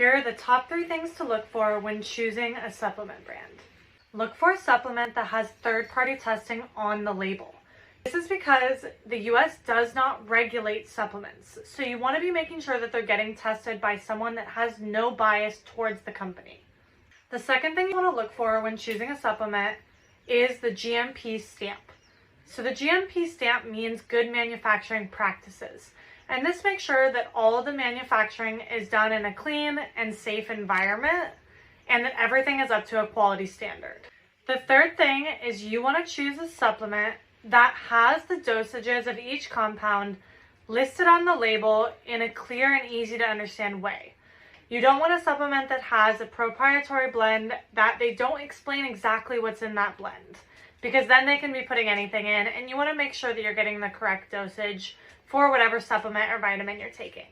Here are the top 3 things to look for when choosing a supplement brand. Look for a supplement that has third-party testing on the label. This is because the US does not regulate supplements, so you want to be making sure that they're getting tested by someone that has no bias towards the company. The second thing you want to look for when choosing a supplement is the GMP stamp. So the GMP stamp means good manufacturing practices, and this makes sure that all of the manufacturing is done in a clean and safe environment and that everything is up to a quality standard. The third thing is you want to choose a supplement that has the dosages of each compound listed on the label in a clear and easy to understand way. You don't want a supplement that has a proprietary blend that they don't explain exactly what's in that blend, because then they can be putting anything in, and you want to make sure that you're getting the correct dosage for whatever supplement or vitamin you're taking.